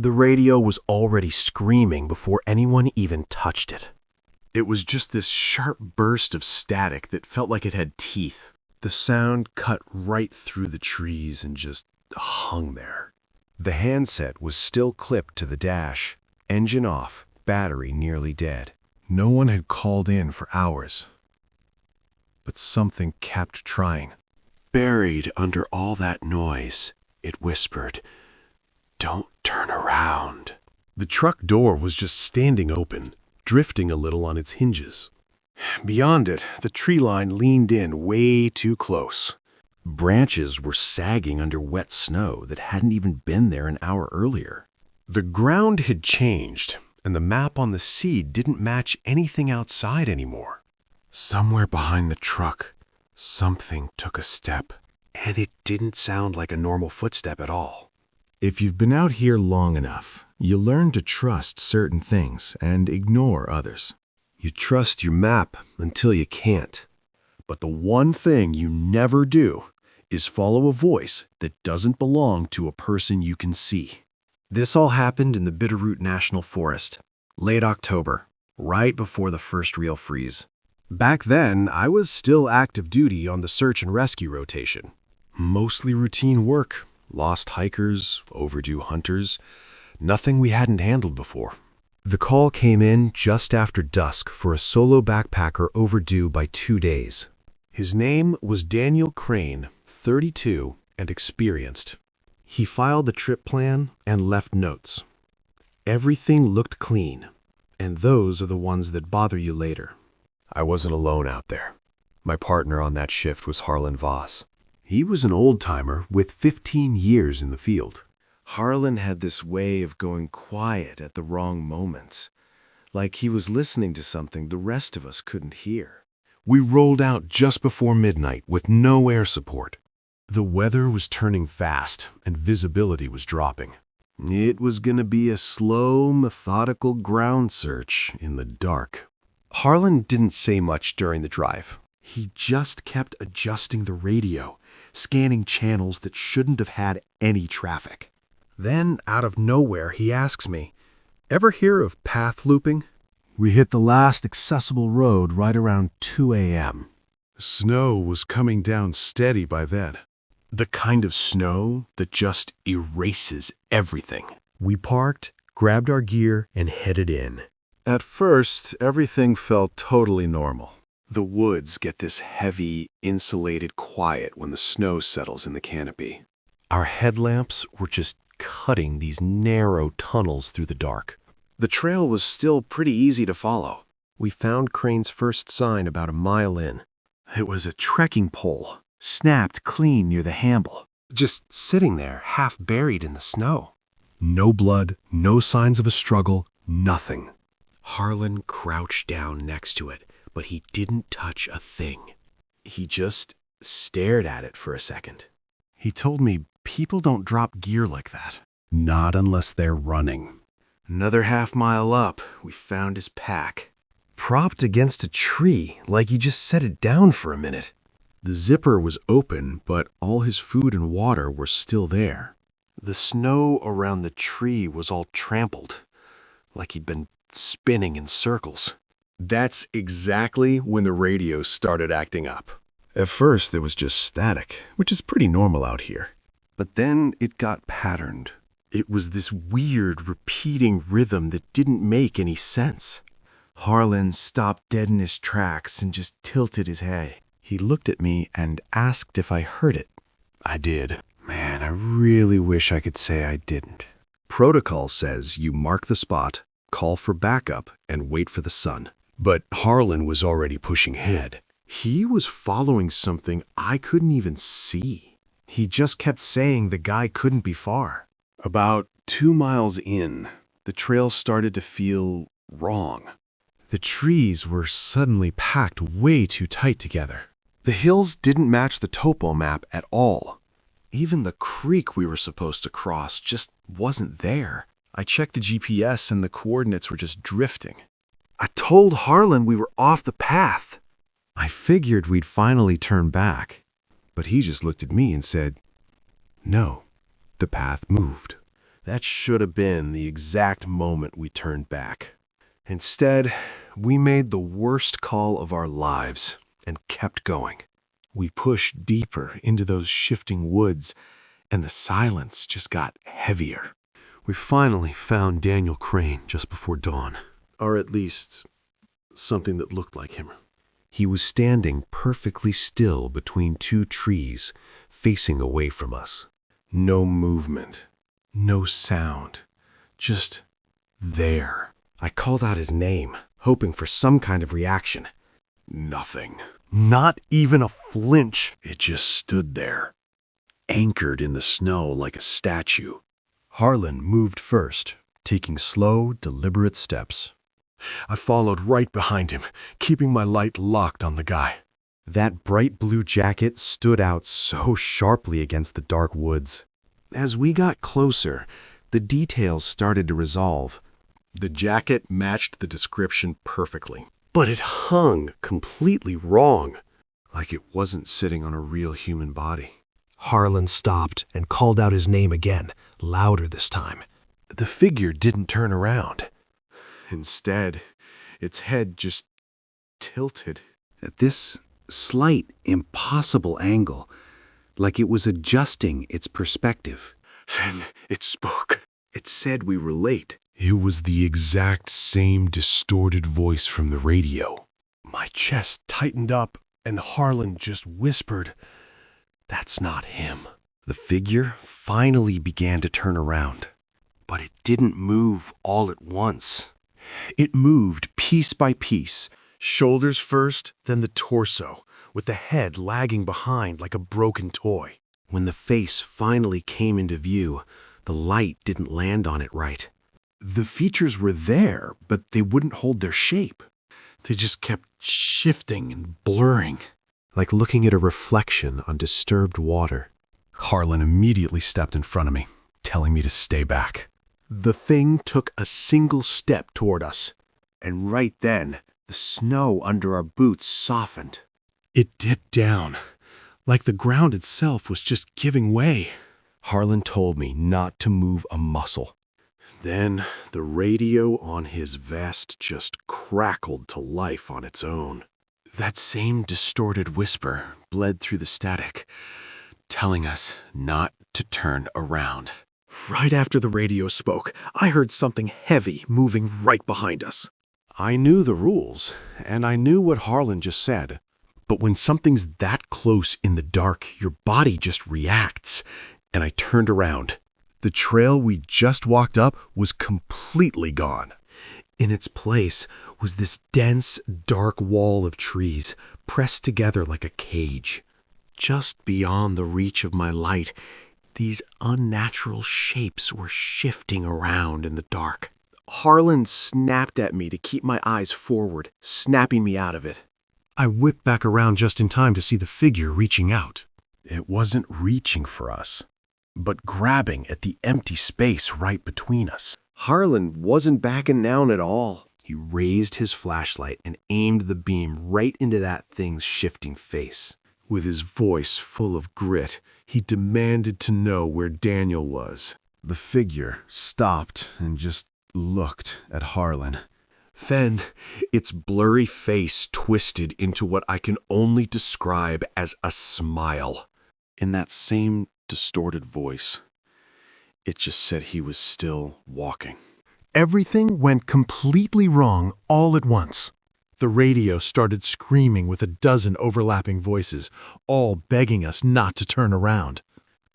The radio was already screaming before anyone even touched it. It was just this sharp burst of static that felt like it had teeth. The sound cut right through the trees and just hung there. The handset was still clipped to the dash, engine off, battery nearly dead. No one had called in for hours. But something kept trying. Buried under all that noise, it whispered, "Don't turn around." The truck door was just standing open, drifting a little on its hinges. Beyond it, the tree line leaned in way too close. Branches were sagging under wet snow that hadn't even been there an hour earlier. The ground had changed, and the map on the seed didn't match anything outside anymore. Somewhere behind the truck, something took a step, and it didn't sound like a normal footstep at all. If you've been out here long enough, you learn to trust certain things and ignore others. You trust your map until you can't. But the one thing you never do is follow a voice that doesn't belong to a person you can see. This all happened in the Bitterroot National Forest, late October, right before the first real freeze. Back then, I was still active duty on the search and rescue rotation. Mostly routine work, lost hikers, overdue hunters, nothing we hadn't handled before. The call came in just after dusk for a solo backpacker overdue by 2 days. His name was Daniel Krane, 32 and experienced. He filed the trip plan and left notes. Everything looked clean, and those are the ones that bother you later. I wasn't alone out there. My partner on that shift was Harlan Voss. He was an old-timer with 15 years in the field. Harlan had this way of going quiet at the wrong moments, like he was listening to something the rest of us couldn't hear. We rolled out just before midnight with no air support. The weather was turning fast and visibility was dropping. It was going to be a slow, methodical ground search in the dark. Harlan didn't say much during the drive. He just kept adjusting the radio, scanning channels that shouldn't have had any traffic. Then, out of nowhere, he asks me, "Ever hear of path looping?" We hit the last accessible road right around 2 a.m. Snow was coming down steady by then. The kind of snow that just erases everything. We parked, grabbed our gear, and headed in. At first, everything felt totally normal. The woods get this heavy, insulated quiet when the snow settles in the canopy. Our headlamps were just cutting these narrow tunnels through the dark. The trail was still pretty easy to follow. We found Crane's first sign about a mile in. It was a trekking pole, snapped clean near the handle, just sitting there, half buried in the snow. No blood, no signs of a struggle, nothing. Harlan crouched down next to it, but he didn't touch a thing. He just stared at it for a second. He told me people don't drop gear like that. Not unless they're running. Another half-mile up, we found his pack. Propped against a tree, like he just set it down for a minute. The zipper was open, but all his food and water were still there. The snow around the tree was all trampled, like he'd been spinning in circles. That's exactly when the radio started acting up. At first, there was just static, which is pretty normal out here. But then it got patterned. It was this weird, repeating rhythm that didn't make any sense. Harlan stopped dead in his tracks and just tilted his head. He looked at me and asked if I heard it. I did. Man, I really wish I could say I didn't. Protocol says you mark the spot, call for backup, and wait for the sun. But Harlan was already pushing ahead. He was following something I couldn't even see. He just kept saying the guy couldn't be far. About 2 miles in, the trail started to feel wrong. The trees were suddenly packed way too tight together. The hills didn't match the topo map at all. Even the creek we were supposed to cross just wasn't there. I checked the GPS and the coordinates were just drifting. I told Harlan we were off the path. I figured we'd finally turn back, but he just looked at me and said, "No." The path moved. That should have been the exact moment we turned back. Instead, we made the worst call of our lives and kept going. We pushed deeper into those shifting woods, and the silence just got heavier. We finally found Daniel Krane just before dawn, or at least something that looked like him. He was standing perfectly still between two trees, facing away from us. No movement, no sound, just there. I called out his name, hoping for some kind of reaction. Nothing. Not even a flinch. It just stood there, anchored in the snow like a statue. Harlan moved first, taking slow, deliberate steps. I followed right behind him, keeping my light locked on the guy. That bright blue jacket stood out so sharply against the dark woods. As we got closer, the details started to resolve. The jacket matched the description perfectly, but it hung completely wrong, like it wasn't sitting on a real human body. Harlan stopped and called out his name again, louder this time. The figure didn't turn around. Instead, its head just tilted. At this slight, impossible angle, like it was adjusting its perspective. Then it spoke. It said we were late. It was the exact same distorted voice from the radio. My chest tightened up, and Harlan just whispered, "That's not him." The figure finally began to turn around, but it didn't move all at once. It moved piece by piece, shoulders first, then the torso, with the head lagging behind like a broken toy. When the face finally came into view, the light didn't land on it right. The features were there, but they wouldn't hold their shape. They just kept shifting and blurring, like looking at a reflection on disturbed water. Harlan immediately stepped in front of me, telling me to stay back. The thing took a single step toward us, and right then, the snow under our boots softened. It dipped down, like the ground itself was just giving way. Harlan told me not to move a muscle. Then the radio on his vest just crackled to life on its own. That same distorted whisper bled through the static, telling us not to turn around. Right after the radio spoke, I heard something heavy moving right behind us. I knew the rules, and I knew what Harlan just said. But when something's that close in the dark, your body just reacts, and I turned around. The trail we just walked up was completely gone. In its place was this dense, dark wall of trees, pressed together like a cage. Just beyond the reach of my light, these unnatural shapes were shifting around in the dark. Harlan snapped at me to keep my eyes forward, snapping me out of it. I whipped back around just in time to see the figure reaching out. It wasn't reaching for us, but grabbing at the empty space right between us. Harlan wasn't backing down at all. He raised his flashlight and aimed the beam right into that thing's shifting face. With his voice full of grit, he demanded to know where Daniel was. The figure stopped and just looked at Harlan. Then, its blurry face twisted into what I can only describe as a smile. In that same distorted voice, it just said he was still walking. Everything went completely wrong all at once. The radio started screaming with a dozen overlapping voices, all begging us not to turn around.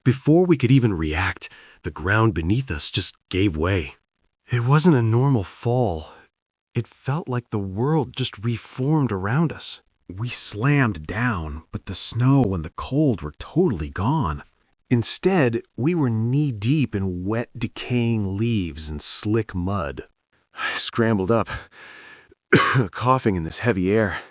Before we could even react, the ground beneath us just gave way. It wasn't a normal fall. It felt like the world just reformed around us. We slammed down, but the snow and the cold were totally gone. Instead, we were knee-deep in wet, decaying leaves and slick mud. I scrambled up, coughing in this heavy air,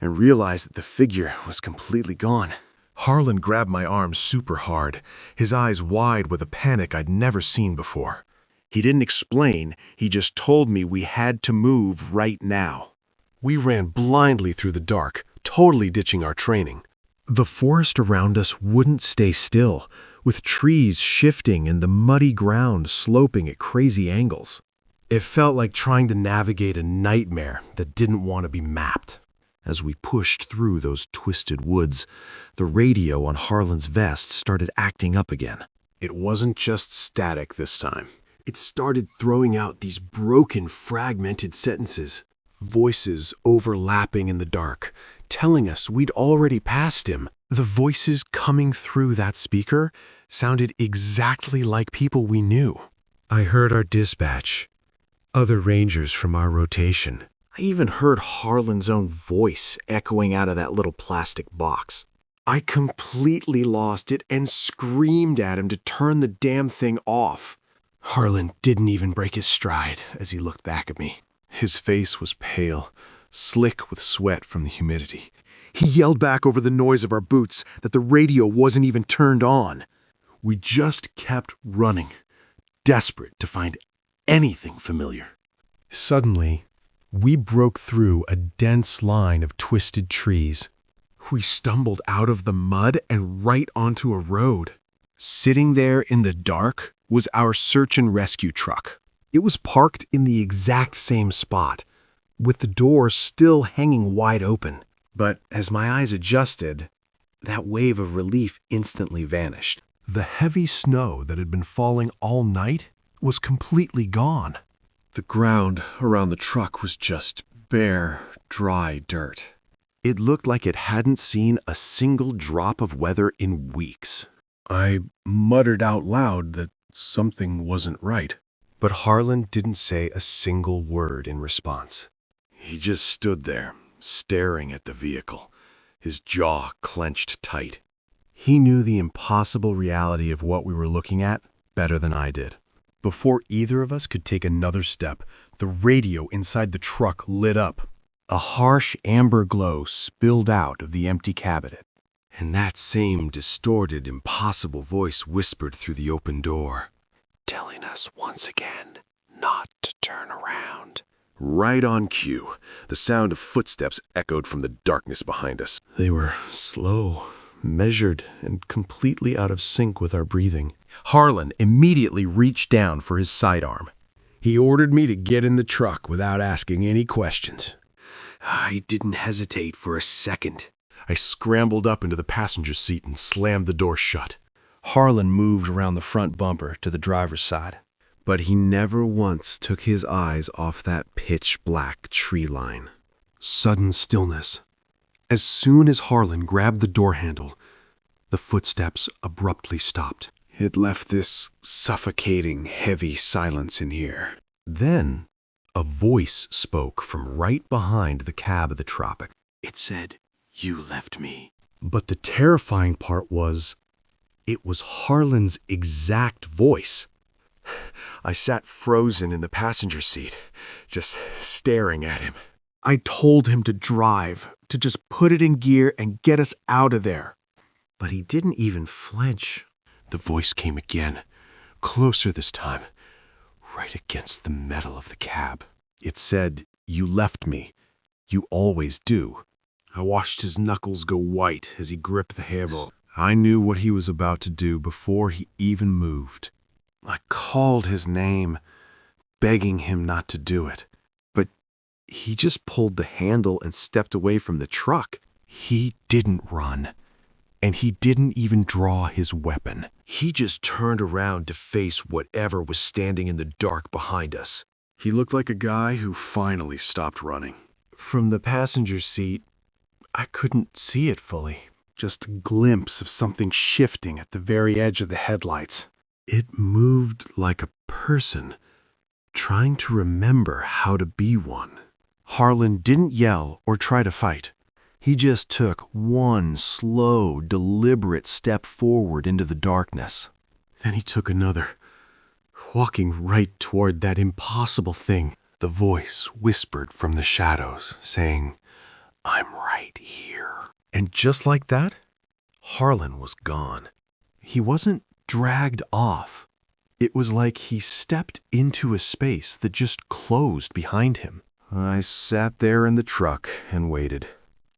and realized that the figure was completely gone. Harlan grabbed my arm super hard, his eyes wide with a panic I'd never seen before. He didn't explain, he just told me we had to move right now. We ran blindly through the dark, totally ditching our training. The forest around us wouldn't stay still. with trees shifting and the muddy ground sloping at crazy angles. It felt like trying to navigate a nightmare that didn't want to be mapped. As we pushed through those twisted woods, the radio on Harlan's vest started acting up again. It wasn't just static this time. It started throwing out these broken, fragmented sentences, voices overlapping in the dark, telling us we'd already passed him. The voices coming through that speaker sounded exactly like people we knew. I heard our dispatch, other rangers from our rotation. I even heard Harlan's own voice echoing out of that little plastic box. I completely lost it and screamed at him to turn the damn thing off. Harlan didn't even break his stride as he looked back at me. His face was pale, slick with sweat from the humidity. He yelled back over the noise of our boots that the radio wasn't even turned on. We just kept running, desperate to find anything familiar. Suddenly, we broke through a dense line of twisted trees. We stumbled out of the mud and right onto a road. Sitting there in the dark was our search and rescue truck. It was parked in the exact same spot, with the door still hanging wide open. But as my eyes adjusted, that wave of relief instantly vanished. The heavy snow that had been falling all night was completely gone. The ground around the truck was just bare, dry dirt. It looked like it hadn't seen a single drop of weather in weeks. I muttered out loud that something wasn't right, but Harlan didn't say a single word in response. He just stood there, staring at the vehicle, his jaw clenched tight. He knew the impossible reality of what we were looking at better than I did. Before either of us could take another step, the radio inside the truck lit up. A harsh amber glow spilled out of the empty cabinet, and that same distorted, impossible voice whispered through the open door, telling us once again not to turn around. Right on cue, the sound of footsteps echoed from the darkness behind us. They were slow, measured, and completely out of sync with our breathing. Harlan immediately reached down for his sidearm. He ordered me to get in the truck without asking any questions. I didn't hesitate for a second. I scrambled up into the passenger seat and slammed the door shut. Harlan moved around the front bumper to the driver's side, but he never once took his eyes off that pitch-black tree line. Sudden stillness. As soon as Harlan grabbed the door handle, the footsteps abruptly stopped. It left this suffocating, heavy silence in here. Then, a voice spoke from right behind the cab of the Tropic. It said, "You left me." But the terrifying part was, it was Harlan's exact voice. I sat frozen in the passenger seat, just staring at him. I told him to drive, to just put it in gear and get us out of there. But he didn't even flinch. The voice came again, closer this time, right against the metal of the cab. It said, "You left me. You always do." I watched his knuckles go white as he gripped the handle. I knew what he was about to do before he even moved. I called his name, begging him not to do it. But he just pulled the handle and stepped away from the truck. He didn't run, and he didn't even draw his weapon. He just turned around to face whatever was standing in the dark behind us. He looked like a guy who finally stopped running. From the passenger seat, I couldn't see it fully. Just a glimpse of something shifting at the very edge of the headlights. It moved like a person, trying to remember how to be one. Harlan didn't yell or try to fight. He just took one slow, deliberate step forward into the darkness. Then he took another, walking right toward that impossible thing. The voice whispered from the shadows, saying, "I'm right here." And just like that, Harlan was gone. He wasn't dragged off. It was like he stepped into a space that just closed behind him. I sat there in the truck and waited.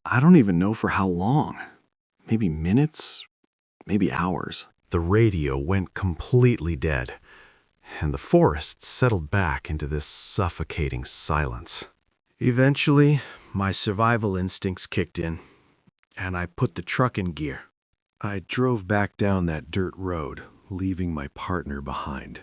I don't even know for how long. Maybe minutes, maybe hours. The radio went completely dead, and the forest settled back into this suffocating silence. Eventually, my survival instincts kicked in, and I put the truck in gear. I drove back down that dirt road, leaving my partner behind.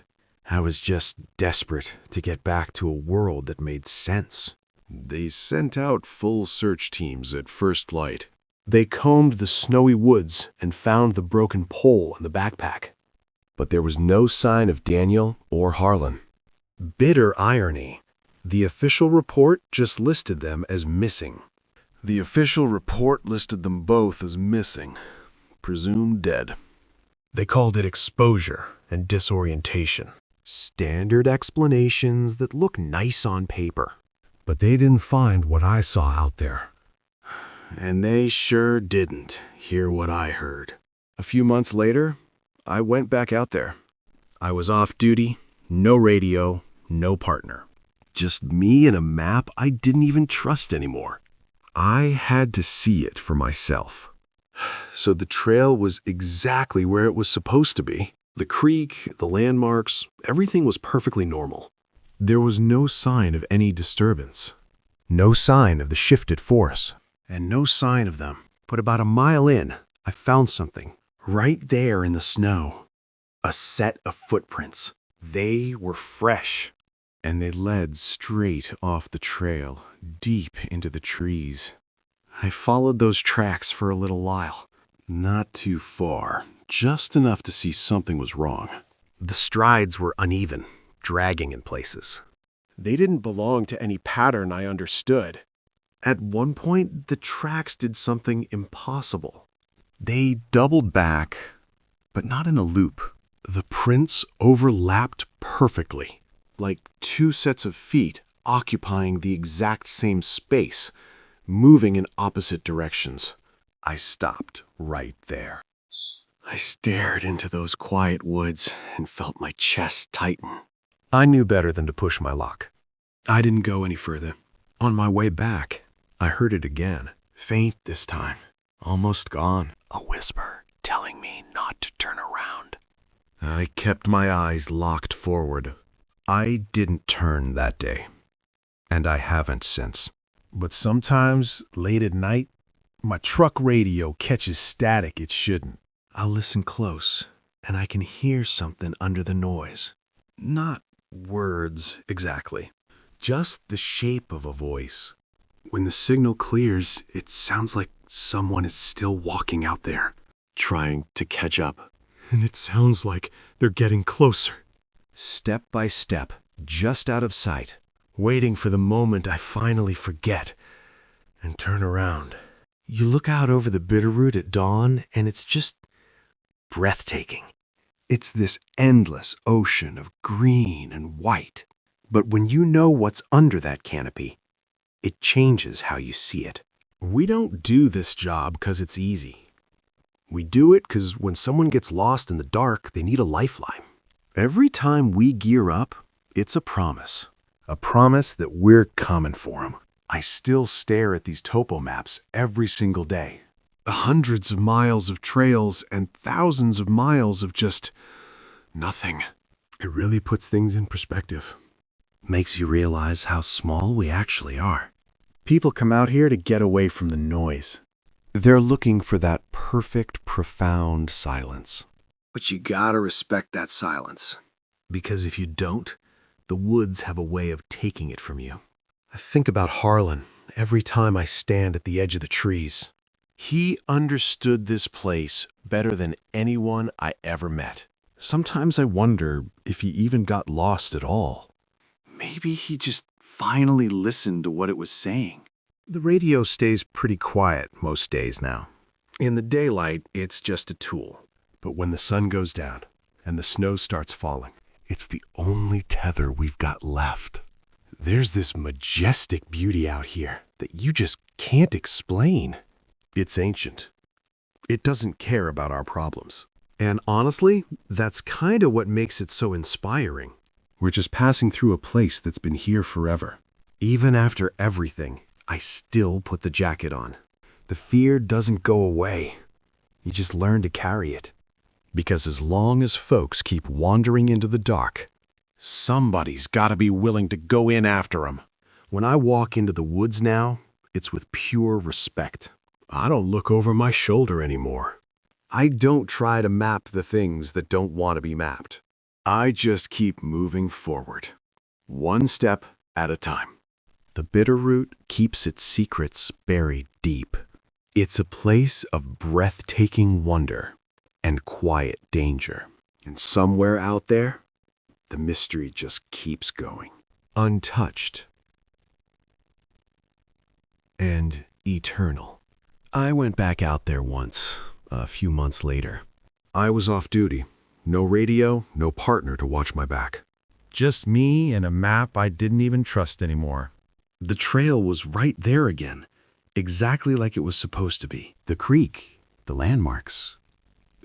I was just desperate to get back to a world that made sense. They sent out full search teams at first light. They combed the snowy woods and found the broken pole in the backpack. But there was no sign of Daniel or Harlan. Bitter irony. The official report just listed them as missing. The official report listed them both as missing, presumed dead. They called it exposure and disorientation. Standard explanations that look nice on paper. But they didn't find what I saw out there. And they sure didn't hear what I heard. A few months later, I went back out there. I was off duty, no radio, no partner. Just me and a map I didn't even trust anymore. I had to see it for myself. So the trail was exactly where it was supposed to be. The creek, the landmarks, everything was perfectly normal. There was no sign of any disturbance. No sign of the shifted force. And no sign of them. But about a mile in, I found something. Right there in the snow. A set of footprints. They were fresh. And they led straight off the trail, deep into the trees. I followed those tracks for a little while. Not too far, just enough to see something was wrong. The strides were uneven, dragging in places. They didn't belong to any pattern I understood. At one point, the tracks did something impossible. They doubled back, but not in a loop. The prints overlapped perfectly. Like two sets of feet occupying the exact same space, moving in opposite directions. I stopped right there. I stared into those quiet woods and felt my chest tighten. I knew better than to push my luck. I didn't go any further. On my way back, I heard it again, faint this time, almost gone. A whisper telling me not to turn around. I kept my eyes locked forward. I didn't turn that day, and I haven't since. But sometimes, late at night, my truck radio catches static it shouldn't. I'll listen close, and I can hear something under the noise. Not words exactly, just the shape of a voice. When the signal clears, it sounds like someone is still walking out there, trying to catch up. And it sounds like they're getting closer. Step by step, just out of sight, waiting for the moment I finally forget and turn around. You look out over the Bitterroot at dawn, and it's just breathtaking. It's this endless ocean of green and white. But when you know what's under that canopy, it changes how you see it. We don't do this job because it's easy. We do it because when someone gets lost in the dark, they need a lifeline. Every time we gear up, it's a promise. A promise that we're coming for them. I still stare at these topo maps every single day. Hundreds of miles of trails and thousands of miles of just nothing. It really puts things in perspective. Makes you realize how small we actually are. People come out here to get away from the noise. They're looking for that perfect, profound silence. But you gotta respect that silence. Because if you don't, the woods have a way of taking it from you. I think about Harlan every time I stand at the edge of the trees. He understood this place better than anyone I ever met. Sometimes I wonder if he even got lost at all. Maybe he just finally listened to what it was saying. The radio stays pretty quiet most days now. In the daylight, it's just a tool. But when the sun goes down and the snow starts falling, it's the only tether we've got left. There's this majestic beauty out here that you just can't explain. It's ancient. It doesn't care about our problems. And honestly, that's kind of what makes it so inspiring. We're just passing through a place that's been here forever. Even after everything, I still put the jacket on. The fear doesn't go away. You just learn to carry it. Because as long as folks keep wandering into the dark, somebody's got to be willing to go in after 'em. When I walk into the woods now, it's with pure respect. I don't look over my shoulder anymore. I don't try to map the things that don't want to be mapped. I just keep moving forward, one step at a time. The Bitterroot keeps its secrets buried deep. It's a place of breathtaking wonder and quiet danger. And somewhere out there, the mystery just keeps going, untouched and eternal. I went back out there once, a few months later. I was off duty. No radio, no partner to watch my back. Just me and a map I didn't even trust anymore. The trail was right there again, exactly like it was supposed to be. The creek, the landmarks,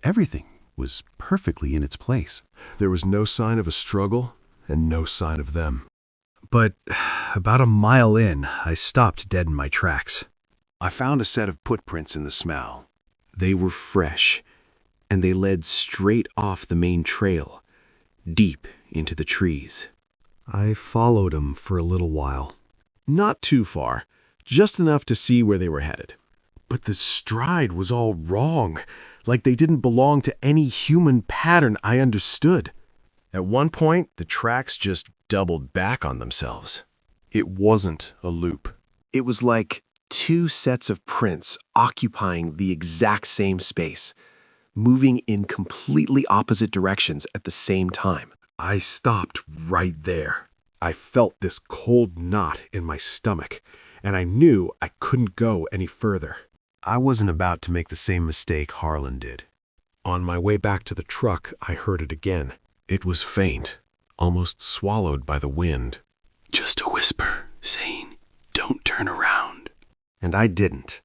everything was perfectly in its place. There was no sign of a struggle and no sign of them. But about a mile in, I stopped dead in my tracks. I found a set of footprints in the smell. They were fresh, and they led straight off the main trail, deep into the trees. I followed them for a little while. Not too far, just enough to see where they were headed. But the stride was all wrong, like they didn't belong to any human pattern I understood. At one point, the tracks just doubled back on themselves. It wasn't a loop. It was like two sets of prints occupying the exact same space, moving in completely opposite directions at the same time. I stopped right there. I felt this cold knot in my stomach, and I knew I couldn't go any further. I wasn't about to make the same mistake Harlan did. On my way back to the truck, I heard it again. It was faint, almost swallowed by the wind. Just a whisper, saying, "Don't turn around." And I didn't.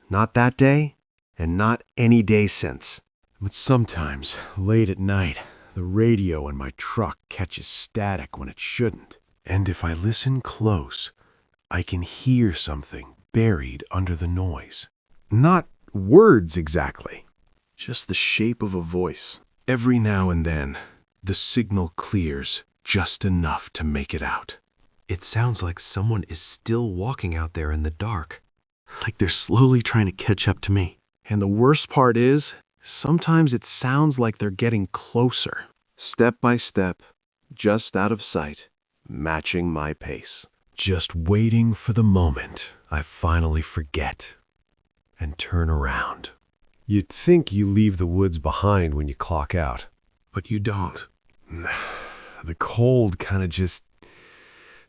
Not that day, and not any day since. But sometimes, late at night, the radio in my truck catches static when it shouldn't. And if I listen close, I can hear something buried under the noise. Not words exactly, just the shape of a voice. Every now and then, the signal clears just enough to make it out. It sounds like someone is still walking out there in the dark, like they're slowly trying to catch up to me. And the worst part is, sometimes it sounds like they're getting closer, step by step, just out of sight, matching my pace. Just waiting for the moment I finally forget and turn around. You'd think you leave the woods behind when you clock out, but you don't. The cold kind of just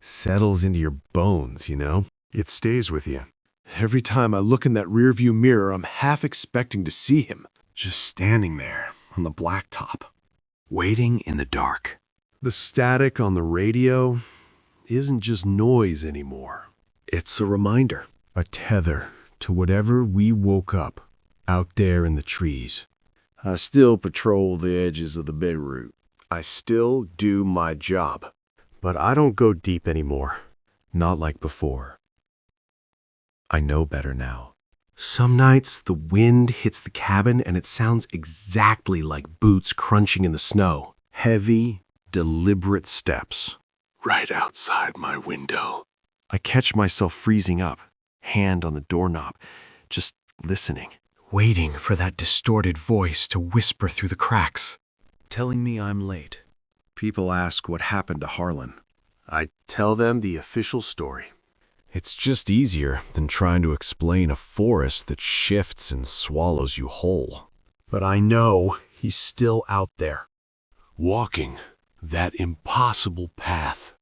settles into your bones, you know? It stays with you. Every time I look in that rearview mirror, I'm half expecting to see him, just standing there on the blacktop, waiting in the dark. The static on the radio isn't just noise anymore. It's a reminder, a tether to whatever we woke up out there in the trees. I still patrol the edges of the Bitterroot. I still do my job. But I don't go deep anymore. Not like before. I know better now. Some nights the wind hits the cabin and it sounds exactly like boots crunching in the snow. Heavy, deliberate steps. Right outside my window. I catch myself freezing up, hand on the doorknob, just listening, waiting for that distorted voice to whisper through the cracks, telling me I'm late. People ask what happened to Harlan. I tell them the official story. It's just easier than trying to explain a forest that shifts and swallows you whole. But I know he's still out there, walking that impossible path,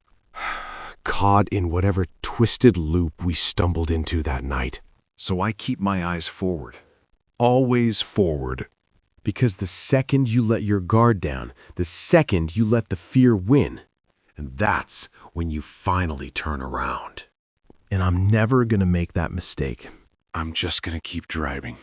caught in whatever twisted loop we stumbled into that night. So I keep my eyes forward, always forward, because the second you let your guard down, the second you let the fear win, and that's when you finally turn around. And I'm never gonna make that mistake. I'm just gonna keep driving.